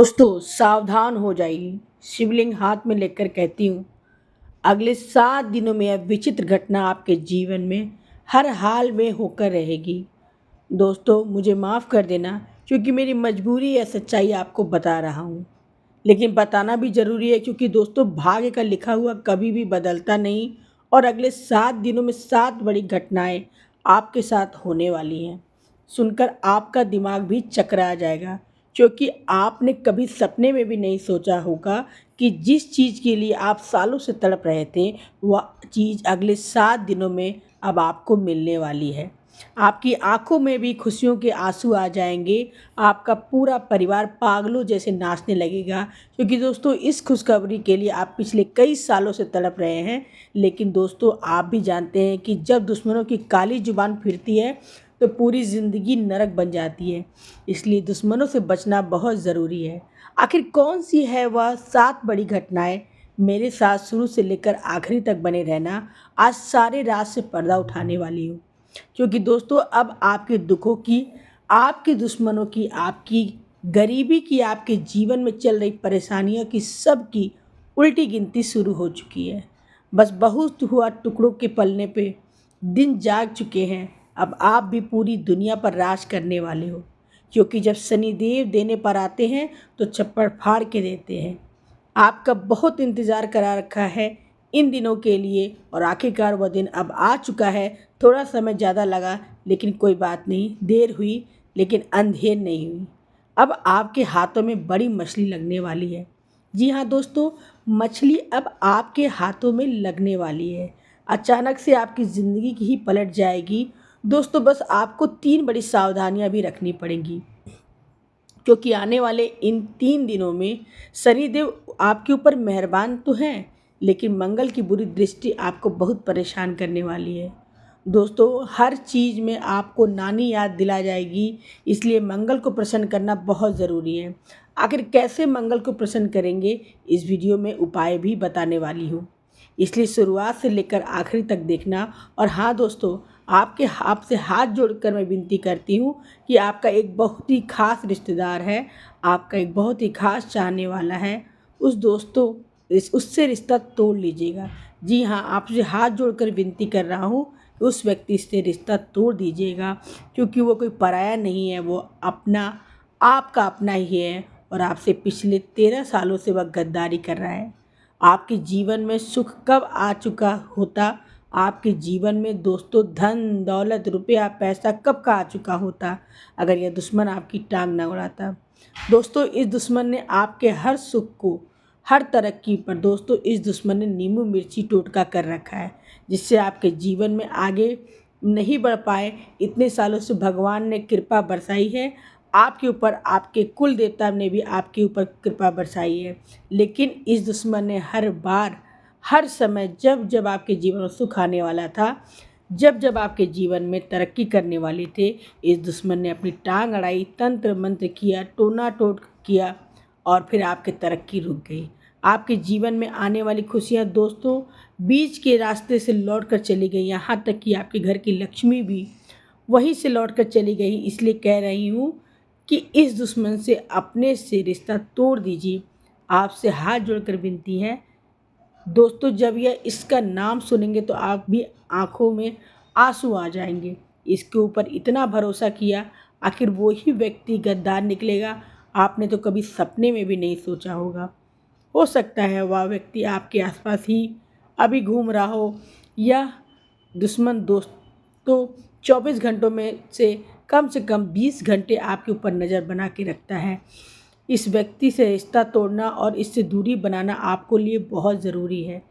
दोस्तों सावधान हो जाइए। शिवलिंग हाथ में लेकर कहती हूँ, अगले 7 दिनों में यह विचित्र घटना आपके जीवन में हर हाल में होकर रहेगी। दोस्तों मुझे माफ़ कर देना, क्योंकि मेरी मजबूरी या सच्चाई आपको बता रहा हूँ, लेकिन बताना भी ज़रूरी है, क्योंकि दोस्तों भाग्य का लिखा हुआ कभी भी बदलता नहीं। और अगले 7 दिनों में 7 बड़ी घटनाएं आपके साथ होने वाली हैं। सुनकर आपका दिमाग भी चकरा जाएगा, क्योंकि आपने कभी सपने में भी नहीं सोचा होगा कि जिस चीज़ के लिए आप सालों से तड़प रहे थे, वह चीज़ अगले 7 दिनों में अब आपको मिलने वाली है। आपकी आंखों में भी खुशियों के आंसू आ जाएंगे। आपका पूरा परिवार पागलों जैसे नाचने लगेगा, क्योंकि दोस्तों इस खुशखबरी के लिए आप पिछले कई सालों से तड़प रहे हैं। लेकिन दोस्तों आप भी जानते हैं कि जब दुश्मनों की काली जुबान फिरती है तो पूरी ज़िंदगी नरक बन जाती है। इसलिए दुश्मनों से बचना बहुत ज़रूरी है। आखिर कौन सी है वह 7 बड़ी घटनाएं? मेरे साथ शुरू से लेकर आखिरी तक बने रहना। आज सारे राज से पर्दा उठाने वाली हूँ, क्योंकि दोस्तों अब आपके दुखों की, आपके दुश्मनों की, आपकी गरीबी की, आपके जीवन में चल रही परेशानियों की, सब की उल्टी गिनती शुरू हो चुकी है। बस बहुत हुआ टुकड़ों के पलने पे दिन जाग चुके हैं। अब आप भी पूरी दुनिया पर राज करने वाले हो, क्योंकि जब शनिदेव देने पर आते हैं तो चप्पड़ फाड़ के देते हैं। आपका बहुत इंतज़ार करा रखा है इन दिनों के लिए, और आखिरकार वह दिन अब आ चुका है। थोड़ा समय ज़्यादा लगा, लेकिन कोई बात नहीं, देर हुई लेकिन अंधेर नहीं हुई। अब आपके हाथों में बड़ी मछली लगने वाली है। जी हाँ दोस्तों, मछली अब आपके हाथों में लगने वाली है। अचानक से आपकी ज़िंदगी की ही पलट जाएगी। दोस्तों बस आपको 3 बड़ी सावधानियां भी रखनी पड़ेंगी, क्योंकि आने वाले इन 3 दिनों में शनिदेव आपके ऊपर मेहरबान तो हैं, लेकिन मंगल की बुरी दृष्टि आपको बहुत परेशान करने वाली है। दोस्तों हर चीज़ में आपको नानी याद दिला जाएगी, इसलिए मंगल को प्रसन्न करना बहुत ज़रूरी है। आखिर कैसे मंगल को प्रसन्न करेंगे, इस वीडियो में उपाय भी बताने वाली हूँ, इसलिए शुरुआत से लेकर आखिरी तक देखना। और हाँ दोस्तों, आपसे हाथ जोड़कर मैं विनती करती हूँ कि आपका एक बहुत ही खास रिश्तेदार है, आपका एक बहुत ही खास चाहने वाला है, उससे रिश्ता तोड़ लीजिएगा। जी हाँ, आपसे हाथ जोड़कर विनती कर रहा हूँ कि उस व्यक्ति से रिश्ता तोड़ दीजिएगा, क्योंकि वो कोई पराया नहीं है, वो आपका अपना ही है। और आपसे पिछले 13 सालों से वह गद्दारी कर रहा है। आपके जीवन में सुख कब आ चुका होता, आपके जीवन में दोस्तों धन दौलत रुपया पैसा कब का आ चुका होता, अगर यह दुश्मन आपकी टांग न उड़ाता। दोस्तों इस दुश्मन ने आपके हर सुख को, हर तरक्की पर दोस्तों इस दुश्मन ने नींबू मिर्ची टोटका कर रखा है, जिससे आपके जीवन में आगे नहीं बढ़ पाए। इतने सालों से भगवान ने कृपा बरसाई है आपके ऊपर, आपके कुल देवता ने भी आपके ऊपर कृपा बरसाई है, लेकिन इस दुश्मन ने हर बार, हर समय, जब जब आपके जीवन में सुख आने वाला था, जब जब आपके जीवन में तरक्की करने वाले थे, इस दुश्मन ने अपनी टांग अड़ाई, तंत्र मंत्र किया, टोना टोट किया, और फिर आपकी तरक्की रुक गई। आपके जीवन में आने वाली खुशियां दोस्तों बीच के रास्ते से लौट कर चली गई, यहाँ तक कि आपके घर की लक्ष्मी भी वहीं से लौट कर चली गई। इसलिए कह रही हूँ कि इस दुश्मन से अपने से रिश्ता तोड़ दीजिए। आपसे हाथ जोड़कर विनती है दोस्तों, जब यह इसका नाम सुनेंगे तो आप भी आंखों में आंसू आ जाएंगे। इसके ऊपर इतना भरोसा किया, आखिर वो ही व्यक्ति गद्दार निकलेगा, आपने तो कभी सपने में भी नहीं सोचा होगा। हो सकता है वह व्यक्ति आपके आसपास ही अभी घूम रहा हो, या दुश्मन दोस्तों 24 घंटों में से कम 20 घंटे आपके ऊपर नज़र बना के रखता है। इस व्यक्ति से रिश्ता तोड़ना और इससे दूरी बनाना आपको लिए बहुत ज़रूरी है।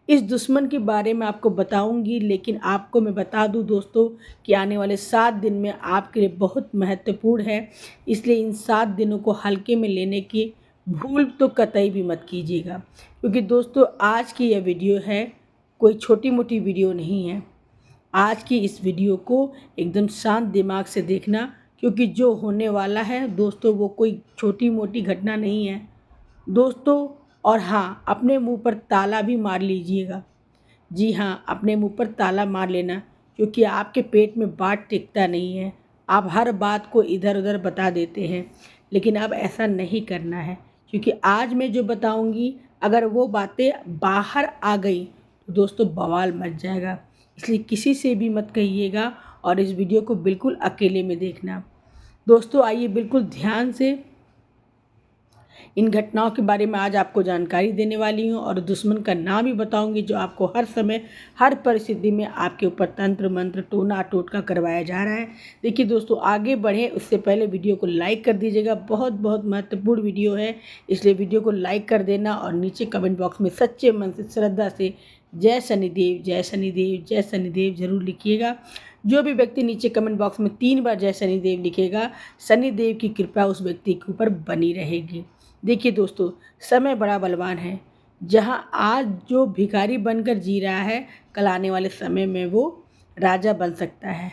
इस दुश्मन के बारे में आपको बताऊंगी, लेकिन आपको मैं बता दूं दोस्तों कि आने वाले 7 दिन में आपके लिए बहुत महत्वपूर्ण है, इसलिए इन 7 दिनों को हल्के में लेने की भूल तो कतई भी मत कीजिएगा। क्योंकि दोस्तों आज की यह वीडियो है, कोई छोटी मोटी वीडियो नहीं है। आज की इस वीडियो को एकदम शांत दिमाग से देखना, क्योंकि जो होने वाला है दोस्तों वो कोई छोटी मोटी घटना नहीं है दोस्तों। और हाँ, अपने मुंह पर ताला भी मार लीजिएगा। जी हाँ, अपने मुंह पर ताला मार लेना, क्योंकि आपके पेट में बात टिकता नहीं है। आप हर बात को इधर उधर बता देते हैं, लेकिन अब ऐसा नहीं करना है, क्योंकि आज मैं जो बताऊंगी अगर वो बातें बाहर आ गई तो दोस्तों बवाल मच जाएगा। इसलिए किसी से भी मत कहिएगा और इस वीडियो को बिल्कुल अकेले में देखना। दोस्तों आइए बिल्कुल ध्यान से इन घटनाओं के बारे में आज आपको जानकारी देने वाली हूँ और दुश्मन का नाम भी बताऊंगी जो आपको हर समय हर परिस्थिति में आपके ऊपर तंत्र मंत्र टोना टोटका करवाया जा रहा है। देखिए दोस्तों, आगे बढ़े उससे पहले वीडियो को लाइक कर दीजिएगा। बहुत बहुत महत्वपूर्ण वीडियो है, इसलिए वीडियो को लाइक कर देना और नीचे कमेंट बॉक्स में सच्चे मन से श्रद्धा से जय शनिदेव जय शनिदेव जय शनिदेव जरूर लिखिएगा। जो भी व्यक्ति नीचे कमेंट बॉक्स में 3 बार जय शनिदेव लिखेगा, शनिदेव की कृपा उस व्यक्ति के ऊपर बनी रहेगी। देखिए दोस्तों, समय बड़ा बलवान है। जहां आज जो भिखारी बनकर जी रहा है, कल आने वाले समय में वो राजा बन सकता है।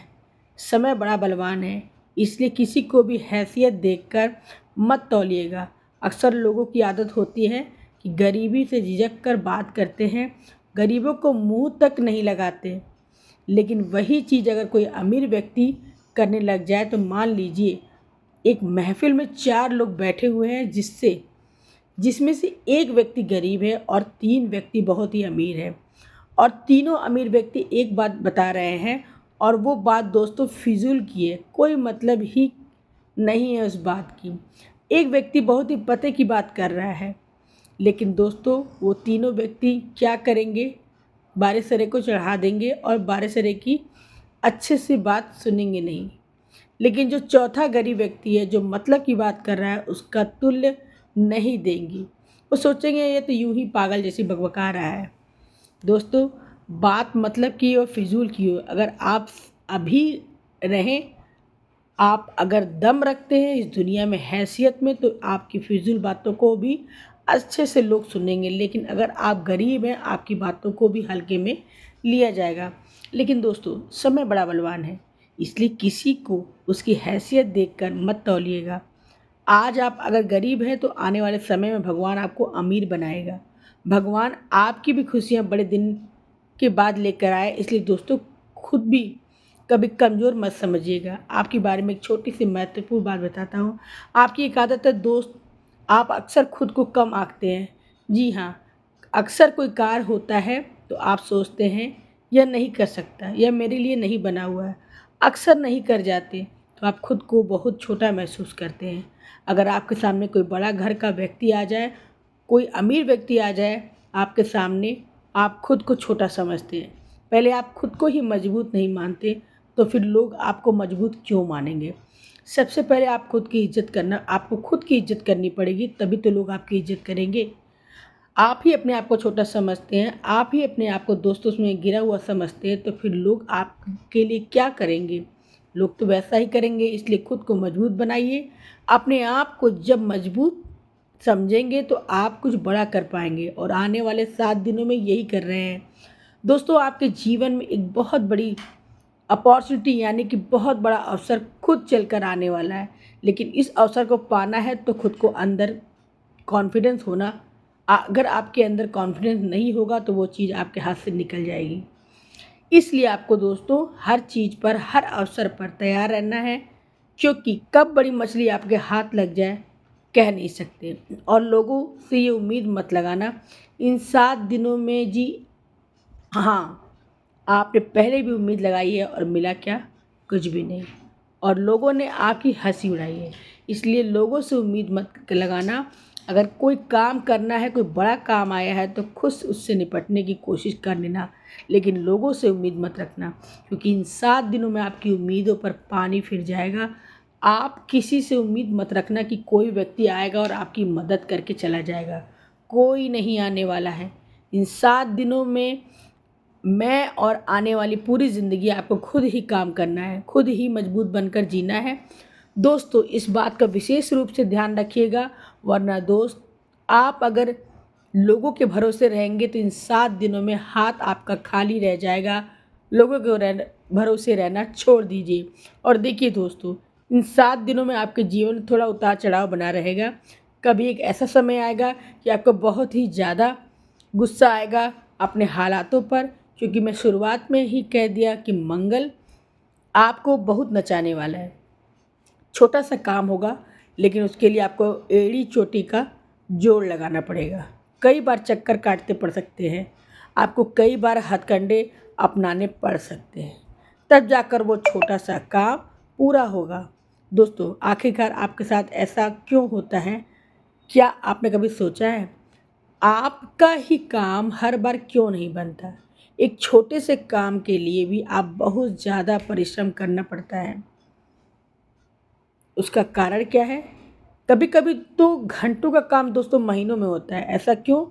समय बड़ा बलवान है, इसलिए किसी को भी हैसियत देखकर मत तौलिएगा। अक्सर लोगों की आदत होती है कि गरीबी से झिझक कर बात करते हैं, गरीबों को मुंह तक नहीं लगाते। लेकिन वही चीज़ अगर कोई अमीर व्यक्ति करने लग जाए तो मान लीजिए एक महफिल में 4 लोग बैठे हुए हैं जिसमें से एक व्यक्ति गरीब है और 3 व्यक्ति बहुत ही अमीर है, और तीनों अमीर व्यक्ति एक बात बता रहे हैं और वो बात दोस्तों फिजूल की है, कोई मतलब ही नहीं है उस बात की। एक व्यक्ति बहुत ही पते की बात कर रहा है, लेकिन दोस्तों वो तीनों व्यक्ति क्या करेंगे, बारिशरे को चढ़ा देंगे और बारिशरे की अच्छे से बात सुनेंगे नहीं। लेकिन जो चौथा गरीब व्यक्ति है जो मतलब की बात कर रहा है उसका तुल्य नहीं देंगी। वो सोचेंगे ये तो यूं ही पागल जैसी बकबका रहा है। दोस्तों, बात मतलब की और फिजूल की हो, अगर आप अभी रहें, आप अगर दम रखते हैं इस दुनिया में हैसियत में, तो आपकी फिजूल बातों को भी अच्छे से लोग सुनेंगे। लेकिन अगर आप गरीब हैं, आपकी बातों को भी हल्के में लिया जाएगा। लेकिन दोस्तों, समय बड़ा बलवान है, इसलिए किसी को उसकी हैसियत देखकर मत तौलिएगा। आज आप अगर गरीब हैं तो आने वाले समय में भगवान आपको अमीर बनाएगा। भगवान आपकी भी खुशियाँ बड़े दिन के बाद लेकर आए। इसलिए दोस्तों, खुद भी कभी कमज़ोर मत समझिएगा। आपके बारे में एक छोटी सी महत्वपूर्ण बात बताता हूँ। आपकी एक आदत है दोस्त, आप अक्सर खुद को कम आंकते हैं। जी हाँ, अक्सर कोई कार्य होता है तो आप सोचते हैं यह नहीं कर सकता, यह मेरे लिए नहीं बना हुआ है। अक्सर नहीं कर जाते तो आप खुद को बहुत छोटा महसूस करते हैं। अगर आपके सामने कोई बड़ा घर का व्यक्ति आ जाए, कोई अमीर व्यक्ति आ जाए आपके सामने, आप खुद को छोटा समझते हैं। पहले आप खुद को ही मजबूत नहीं मानते तो फिर लोग आपको मजबूत क्यों मानेंगे। सबसे पहले आप खुद की इज्जत करना, आपको खुद की इज्जत करनी पड़ेगी, तभी तो लोग आपकी इज्जत करेंगे। आप ही अपने आप को छोटा समझते हैं, आप ही अपने आप को दोस्तों में गिरा हुआ समझते हैं, तो फिर लोग आपके लिए क्या करेंगे। लोग तो वैसा ही करेंगे। इसलिए खुद को मजबूत बनाइए। अपने आप को जब मजबूत समझेंगे तो आप कुछ बड़ा कर पाएंगे, और आने वाले 7 दिनों में यही कर रहे हैं। दोस्तों, आपके जीवन में एक बहुत बड़ी अपॉर्चुनिटी यानी कि बहुत बड़ा अवसर खुद चलकर आने वाला है। लेकिन इस अवसर को पाना है तो खुद को अंदर कॉन्फिडेंस होना। अगर आपके अंदर कॉन्फिडेंस नहीं होगा तो वो चीज़ आपके हाथ से निकल जाएगी। इसलिए आपको दोस्तों हर चीज़ पर, हर अवसर पर तैयार रहना है, क्योंकि कब बड़ी मछली आपके हाथ लग जाए कह नहीं सकते। और लोगों से ये उम्मीद मत लगाना इन 7 दिनों में जी हाँ, आपने पहले भी उम्मीद लगाई है और मिला क्या, कुछ भी नहीं, और लोगों ने आपकी हंसी उड़ाई है। इसलिए लोगों से उम्मीद मत लगाना। अगर कोई काम करना है, कोई बड़ा काम आया है तो खुद उससे निपटने की कोशिश कर लेना, लेकिन लोगों से उम्मीद मत रखना, क्योंकि इन 7 दिनों में आपकी उम्मीदों पर पानी फिर जाएगा। आप किसी से उम्मीद मत रखना कि कोई व्यक्ति आएगा और आपकी मदद करके चला जाएगा, कोई नहीं आने वाला है। इन 7 दिनों में मैं और आने वाली पूरी ज़िंदगी आपको खुद ही काम करना है, खुद ही मजबूत बनकर जीना है। दोस्तों, इस बात का विशेष रूप से ध्यान रखिएगा, वरना दोस्त आप अगर लोगों के भरोसे रहेंगे तो इन 7 दिनों में हाथ आपका खाली रह जाएगा। लोगों के भरोसे रहना छोड़ दीजिए। और देखिए दोस्तों, इन 7 दिनों में आपके जीवन में थोड़ा उतार चढ़ाव बना रहेगा। कभी एक ऐसा समय आएगा कि आपको बहुत ही ज़्यादा गुस्सा आएगा अपने हालातों पर, क्योंकि मैं शुरुआत में ही कह दिया कि मंगल आपको बहुत नचाने वाला है। छोटा सा काम होगा लेकिन उसके लिए आपको एड़ी चोटी का जोड़ लगाना पड़ेगा। कई बार चक्कर काटते पड़ सकते हैं, आपको कई बार हथकंडे अपनाने पड़ सकते हैं, तब जाकर वो छोटा सा काम पूरा होगा। दोस्तों, आखिरकार आपके साथ ऐसा क्यों होता है? क्या आपने कभी सोचा है? आपका ही काम हर बार क्यों नहीं बनता? एक छोटे से काम के लिए भी आप बहुत ज़्यादा परिश्रम करना पड़ता है। उसका कारण क्या है? कभी कभी तो घंटों का काम दोस्तों महीनों में होता है। ऐसा क्यों?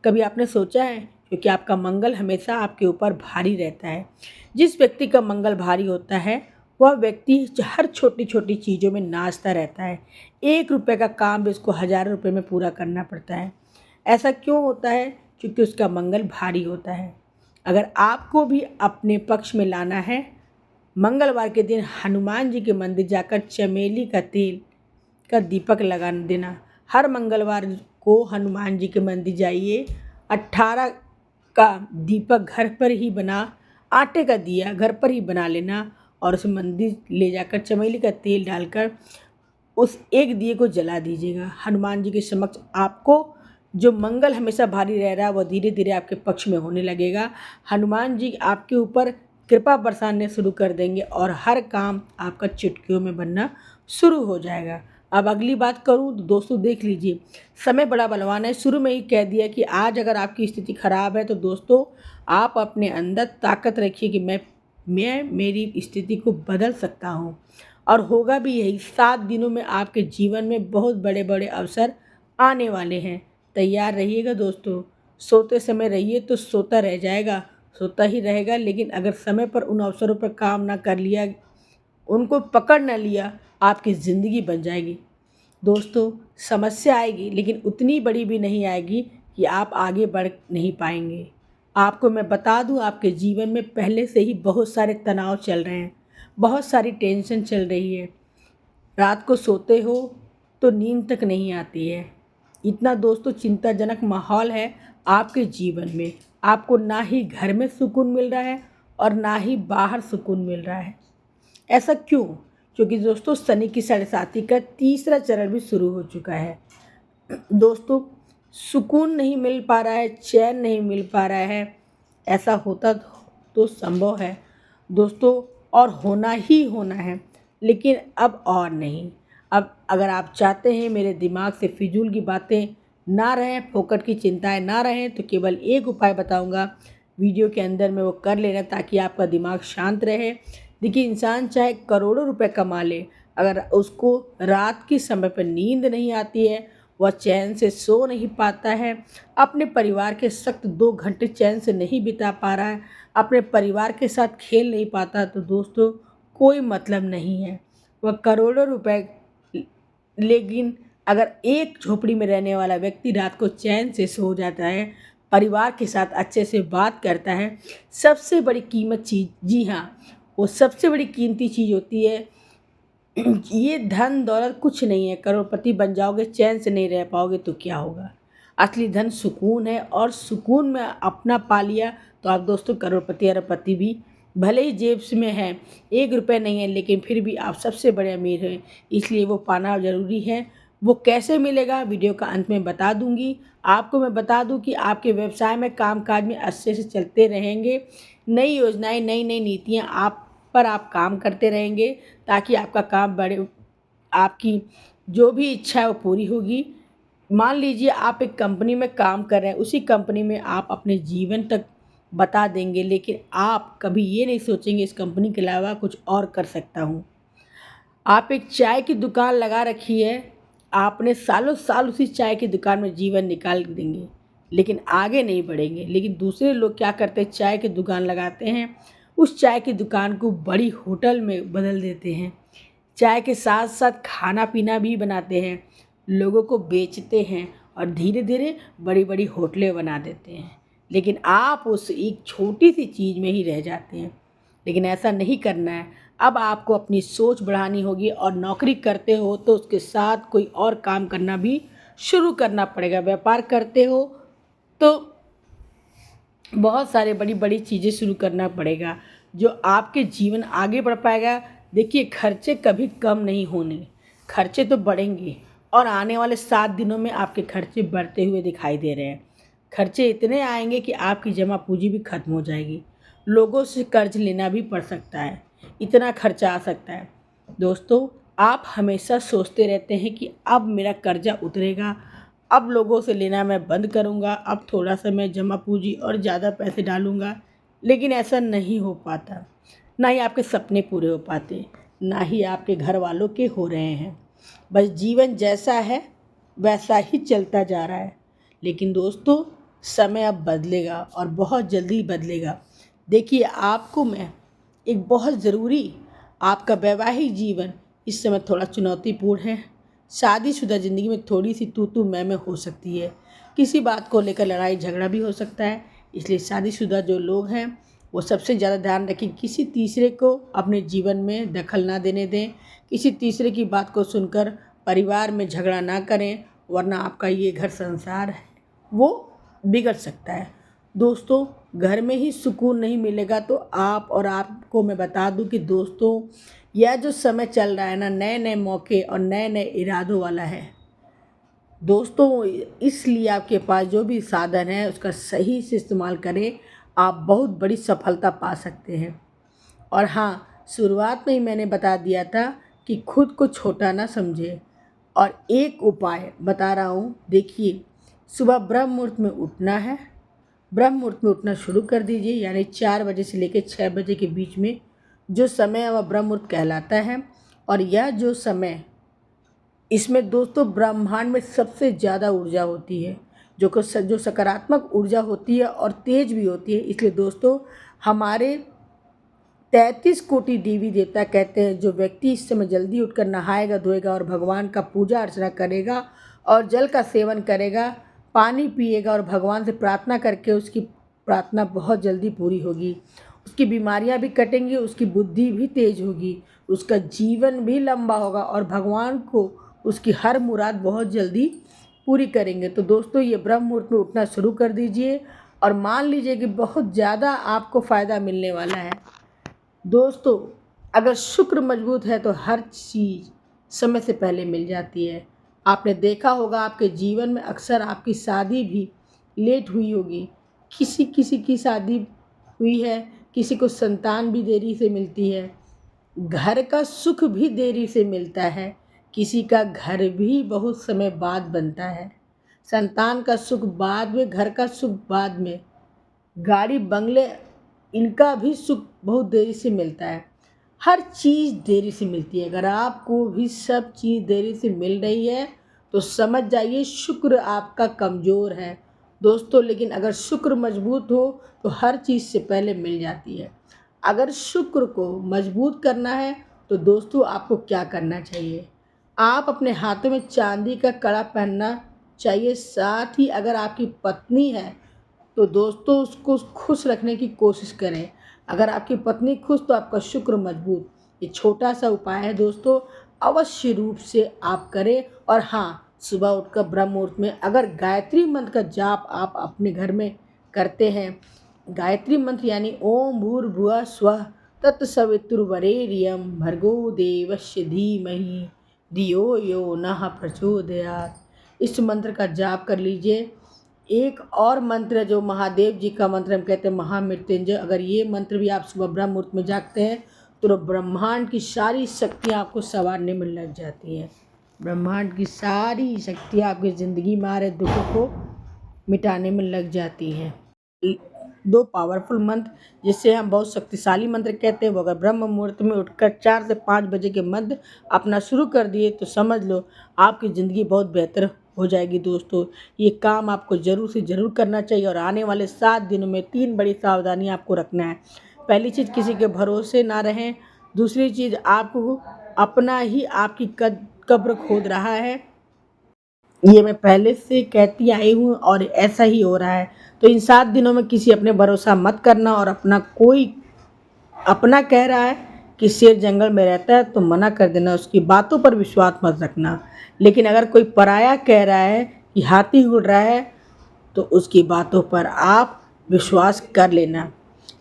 कभी आपने सोचा है? क्योंकि आपका मंगल हमेशा आपके ऊपर भारी रहता है। जिस व्यक्ति का मंगल भारी होता है, वह व्यक्ति हर छोटी छोटी चीज़ों में नाचता रहता है। 1 रुपये का काम भी उसको हज़ारों रुपये में पूरा करना पड़ता है। ऐसा क्यों होता है? क्योंकि उसका मंगल भारी होता है। अगर आपको भी अपने पक्ष में लाना है, मंगलवार के दिन हनुमान जी के मंदिर जाकर चमेली का तेल का दीपक लगा देना। हर मंगलवार को हनुमान जी के मंदिर जाइए, 18 का दीपक घर पर ही बना, आटे का दिया घर पर ही बना लेना और उस मंदिर ले जाकर चमेली का तेल डालकर उस एक दिए को जला दीजिएगा। हनुमान जी के समक्ष आपको जो मंगल हमेशा भारी रह रहा है, वह धीरे धीरे आपके पक्ष में होने लगेगा। हनुमान जी आपके ऊपर कृपा बरसाने शुरू कर देंगे और हर काम आपका चुटकियों में बनना शुरू हो जाएगा। अब अगली बात करूं तो दोस्तों देख लीजिए, समय बड़ा बलवान है। शुरू में ही कह दिया कि आज अगर आपकी स्थिति खराब है तो दोस्तों आप अपने अंदर ताकत रखिए कि मैं मेरी स्थिति को बदल सकता हूं, और होगा भी यही। 7 दिनों में आपके जीवन में बहुत बड़े बड़े अवसर आने वाले हैं। तैयार रहिएगा दोस्तों। सोते समय रहिए तो सोता रह जाएगा, सोता ही रहेगा, लेकिन अगर समय पर उन अवसरों पर काम ना कर लिया, उनको पकड़ ना लिया, आपकी ज़िंदगी बन जाएगी। दोस्तों, समस्या आएगी लेकिन उतनी बड़ी भी नहीं आएगी कि आप आगे बढ़ नहीं पाएंगे। आपको मैं बता दूं, आपके जीवन में पहले से ही बहुत सारे तनाव चल रहे हैं, बहुत सारी टेंशन चल रही है। रात को सोते हो तो नींद तक नहीं आती है। इतना दोस्तों चिंताजनक माहौल है आपके जीवन में। आपको ना ही घर में सुकून मिल रहा है और ना ही बाहर सुकून मिल रहा है। ऐसा क्यों? क्योंकि दोस्तों शनि की 7.5 का तीसरा चरण भी शुरू हो चुका है। दोस्तों, सुकून नहीं मिल पा रहा है, चैन नहीं मिल पा रहा है। ऐसा होता तो संभव है दोस्तों, और होना ही होना है, लेकिन अब और नहीं। अब अगर आप चाहते हैं मेरे दिमाग से फिजूल की बातें ना रहें, फोकट की चिंताएं ना रहें, तो केवल एक उपाय बताऊंगा, वीडियो के अंदर में वो कर लेना ताकि आपका दिमाग शांत रहे। देखिए, इंसान चाहे करोड़ों रुपए कमा ले, अगर उसको रात के समय पर नींद नहीं आती है, वह चैन से सो नहीं पाता है, अपने परिवार के सख्त 2 घंटे चैन से नहीं बिता पा रहा है, अपने परिवार के साथ खेल नहीं पाता, तो दोस्तों कोई मतलब नहीं है। वह करोड़ों रुपए, लेकिन अगर एक झोपड़ी में रहने वाला व्यक्ति रात को चैन से सो जाता है, परिवार के साथ अच्छे से बात करता है, सबसे बड़ी कीमत चीज़, जी हाँ, वो सबसे बड़ी कीमती चीज़ होती है। ये धन दौलत कुछ नहीं है। करोड़पति बन जाओगे, चैन से नहीं रह पाओगे तो क्या होगा? असली धन सुकून है, और सुकून में अपना पा लिया तो आप दोस्तों करोड़पति अरबपति भी भले ही जेब में है, 1 रुपये नहीं है, लेकिन फिर भी आप सबसे बड़े अमीर हैं। इसलिए वो पाना ज़रूरी है। वो कैसे मिलेगा, वीडियो का अंत में बता दूंगी। आपको मैं बता दूं कि आपके व्यवसाय में कामकाज में अच्छे से चलते रहेंगे। नई योजनाएं, नई नई नीतियां आप पर आप काम करते रहेंगे ताकि आपका काम बढ़े, आपकी जो भी इच्छा है वो पूरी होगी। मान लीजिए आप एक कंपनी में काम कर रहे हैं, उसी कंपनी में आप अपने जीवन तक बता देंगे, लेकिन आप कभी ये नहीं सोचेंगे इस कंपनी के अलावा कुछ और कर सकता हूँ। आप एक चाय की दुकान लगा रखी है, आपने सालों साल उसी चाय की दुकान में जीवन निकाल देंगे, लेकिन आगे नहीं बढ़ेंगे। लेकिन दूसरे लोग क्या करते हैं, चाय की दुकान लगाते हैं, उस चाय की दुकान को बड़ी होटल में बदल देते हैं, चाय के साथ साथ खाना पीना भी बनाते हैं, लोगों को बेचते हैं और धीरे धीरे बड़ी बड़ी होटलें बना देते हैं। लेकिन आप उस एक छोटी सी चीज़ में ही रह जाते हैं। लेकिन ऐसा नहीं करना है। अब आपको अपनी सोच बढ़ानी होगी, और नौकरी करते हो तो उसके साथ कोई और काम करना भी शुरू करना पड़ेगा। व्यापार करते हो तो बहुत सारे बड़ी बड़ी चीज़ें शुरू करना पड़ेगा जो आपके जीवन आगे बढ़ पाएगा। देखिए, खर्चे कभी कम नहीं होने, खर्चे तो बढ़ेंगे और आने वाले 7 दिनों में आपके खर्चे बढ़ते हुए दिखाई दे रहे हैं। खर्चे इतने आएंगे कि आपकी जमा पूंजी भी खत्म हो जाएगी। लोगों से कर्ज लेना भी पड़ सकता है, इतना खर्चा आ सकता है। दोस्तों, आप हमेशा सोचते रहते हैं कि अब मेरा कर्जा उतरेगा, अब लोगों से लेना मैं बंद करूँगा, अब थोड़ा सा मैं जमा पूंजी और ज़्यादा पैसे डालूँगा, लेकिन ऐसा नहीं हो पाता। ना ही आपके सपने पूरे हो पाते, ना ही आपके घर वालों के हो रहे हैं। बस जीवन जैसा है वैसा ही चलता जा रहा है। लेकिन दोस्तों, समय अब बदलेगा और बहुत जल्दी बदलेगा। देखिए, आपको मैं एक बहुत ज़रूरी, आपका वैवाहिक जीवन इस समय थोड़ा चुनौतीपूर्ण है। शादीशुदा ज़िंदगी में थोड़ी सी तू मैं हो सकती है। किसी बात को लेकर लड़ाई झगड़ा भी हो सकता है। इसलिए शादीशुदा जो लोग हैं वो सबसे ज़्यादा ध्यान रखें, किसी तीसरे को अपने जीवन में दखल ना देने दें। किसी तीसरे की बात को सुनकर परिवार में झगड़ा ना करें, वरना आपका ये घर संसार है वो बिगड़ सकता है। दोस्तों, घर में ही सुकून नहीं मिलेगा तो आपको मैं बता दूं कि दोस्तों, यह जो समय चल रहा है ना, नए नए मौके और नए नए इरादों वाला है। दोस्तों, इसलिए आपके पास जो भी साधन है उसका सही से इस्तेमाल करें, आप बहुत बड़ी सफलता पा सकते हैं। और हाँ, शुरुआत में ही मैंने बता दिया था कि खुद को छोटा ना समझे। और एक उपाय बता रहा हूँ, देखिए, सुबह ब्रह्म मुहूर्त में उठना है। ब्रह्म मुहूर्त में उठना शुरू कर दीजिए, यानी 4 बजे से लेकर 6 बजे के बीच में जो समय है वह ब्रह्म मुहूर्त कहलाता है। और यह जो समय, इसमें दोस्तों ब्रह्मांड में सबसे ज़्यादा ऊर्जा होती है, जो सकारात्मक ऊर्जा होती है और तेज भी होती है। इसलिए दोस्तों, हमारे 33 कोटि देवी देवता कहते हैं, जो व्यक्ति इस समय जल्दी उठकर नहाएगा धोएगा और भगवान का पूजा अर्चना करेगा और जल का सेवन करेगा, पानी पिएगा और भगवान से प्रार्थना करके उसकी प्रार्थना बहुत जल्दी पूरी होगी। उसकी बीमारियां भी कटेंगी, उसकी बुद्धि भी तेज होगी, उसका जीवन भी लंबा होगा और भगवान को उसकी हर मुराद बहुत जल्दी पूरी करेंगे। तो दोस्तों, ये ब्रह्म मुहूर्त में उठना शुरू कर दीजिए और मान लीजिए कि बहुत ज़्यादा आपको फ़ायदा मिलने वाला है। दोस्तों, अगर शुक्र मजबूत है तो हर चीज़ समय से पहले मिल जाती है। आपने देखा होगा, आपके जीवन में अक्सर आपकी शादी भी लेट हुई होगी। किसी किसी की शादी हुई है, किसी को संतान भी देरी से मिलती है, घर का सुख भी देरी से मिलता है, किसी का घर भी बहुत समय बाद बनता है। संतान का सुख बाद में, घर का सुख बाद में, गाड़ी बंगले इनका भी सुख बहुत देरी से मिलता है। हर चीज़ देरी से मिलती है। अगर आपको भी सब चीज़ देरी से मिल रही है तो समझ जाइए शुक्र आपका कमज़ोर है दोस्तों। लेकिन अगर शुक्र मजबूत हो तो हर चीज़ से पहले मिल जाती है। अगर शुक्र को मजबूत करना है तो दोस्तों, आपको क्या करना चाहिए? आप अपने हाथों में चांदी का कड़ा पहनना चाहिए। साथ ही अगर आपकी पत्नी है तो दोस्तों, उसको खुश रखने की कोशिश करें। अगर आपकी पत्नी खुश तो आपका शुक्र मजबूत। ये छोटा सा उपाय है दोस्तों, अवश्य रूप से आप करें। और हाँ, सुबह उठकर ब्रह्म मुहूर्त में अगर गायत्री मंत्र का जाप आप अपने घर में करते हैं, गायत्री मंत्र यानी ओम भूर्भुवः स्वः तत्सवितुर्वरेण्यं भर्गो देवस्य धीमहि धियो यो नः प्रचोदयात्, इस मंत्र का जाप कर लीजिए। एक और मंत्र जो महादेव जी का मंत्र हम कहते हैं महामृत्युंजय, अगर ये मंत्र भी आप सुबह ब्रह्म मुहूर्त में जागते हैं तो ब्रह्मांड की सारी शक्तियाँ आपको संवारने में लग जाती हैं। ब्रह्मांड की सारी शक्तियाँ आपकी ज़िंदगी में आ रहे दुखों को मिटाने में लग जाती हैं। 2 पावरफुल मंत्र जिससे हम बहुत शक्तिशाली मंत्र कहते हैं, वो अगर ब्रह्म मुहूर्त में उठकर 4 से 5 बजे के मध्य अपना शुरू कर दिए तो समझ लो आपकी ज़िंदगी बहुत बेहतर हो जाएगी। दोस्तों, ये काम आपको ज़रूर से ज़रूर करना चाहिए और आने वाले 7 दिनों में 3 बड़ी सावधानियां आपको रखना है। पहली चीज़, किसी के भरोसे ना रहें। दूसरी चीज़, आपको अपना ही आपकी कब्र खोद रहा है, ये मैं पहले से कहती आई हूँ और ऐसा ही हो रहा है। तो इन 7 दिनों में किसी अपने भरोसा मत करना। और कोई अपना कह रहा है कि शेर जंगल में रहता है तो मना कर देना, उसकी बातों पर विश्वास मत रखना। लेकिन अगर कोई पराया कह रहा है कि हाथी उड़ रहा है तो उसकी बातों पर आप विश्वास कर लेना,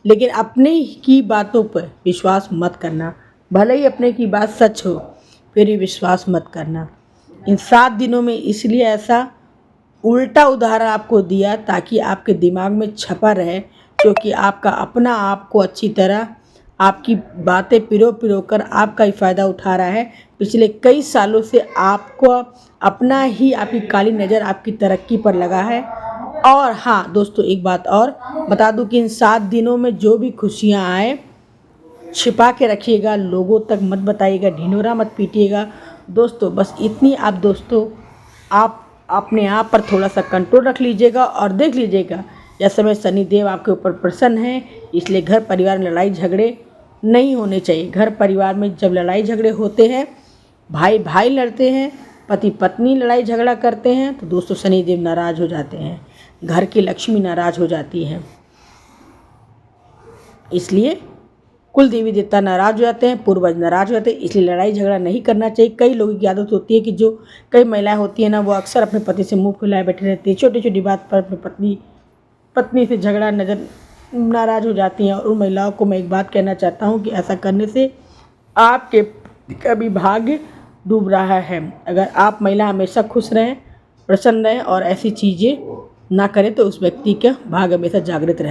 लेकिन अपने की बातों पर विश्वास मत करना, भले ही अपने की बात सच हो, फिर भी विश्वास मत करना। इन 7 दिनों में इसलिए ऐसा उल्टा उदाहरण आपको दिया ताकि आपके दिमाग में छपा रहे, क्योंकि आपका अपना आपको अच्छी तरह आपकी बातें पिरो कर आपका ही फ़ायदा उठा रहा है। पिछले कई सालों से आपको अपना ही आपकी काली नज़र आपकी तरक्की पर लगा है। और हाँ दोस्तों, एक बात और बता दूं कि इन 7 दिनों में जो भी खुशियाँ आए छिपा के रखिएगा, लोगों तक मत बताइएगा, ढिंढोरा मत पीटिएगा। दोस्तों बस इतनी आप दोस्तों आप अपने आप पर थोड़ा सा कंट्रोल रख लीजिएगा और देख लीजिएगा यह समय शनिदेव आपके ऊपर प्रसन्न है, इसलिए घर परिवार में लड़ाई झगड़े नहीं होने चाहिए। घर परिवार में जब लड़ाई झगड़े होते हैं, भाई भाई लड़ते हैं, पति पत्नी लड़ाई झगड़ा करते हैं, तो दोस्तों शनिदेव नाराज़ हो जाते हैं, घर की लक्ष्मी नाराज़ हो जाती है। इसलिए कुल देवी देवता नाराज़ हो जाते हैं, पूर्वज नाराज़ हो जाते हैं, इसलिए लड़ाई झगड़ा नहीं करना चाहिए। कई लोगों की आदत होती है कि जो कई महिलाएं होती हैं ना, वो अक्सर अपने पति से मुंह फुलाए बैठे रहती है, छोटी छोटी बात पर अपनी पत्नी से झगड़ा नाराज़ हो जाती हैं। और उन महिलाओं को मैं एक बात कहना चाहता हूँ कि ऐसा करने से आपके कभी भाग्य डूब रहा है। अगर आप महिला हमेशा खुश रहें, प्रसन्न रहें और ऐसी चीज़ें ना करें तो उस व्यक्ति का भाग्य हमेशा जागृत रहे।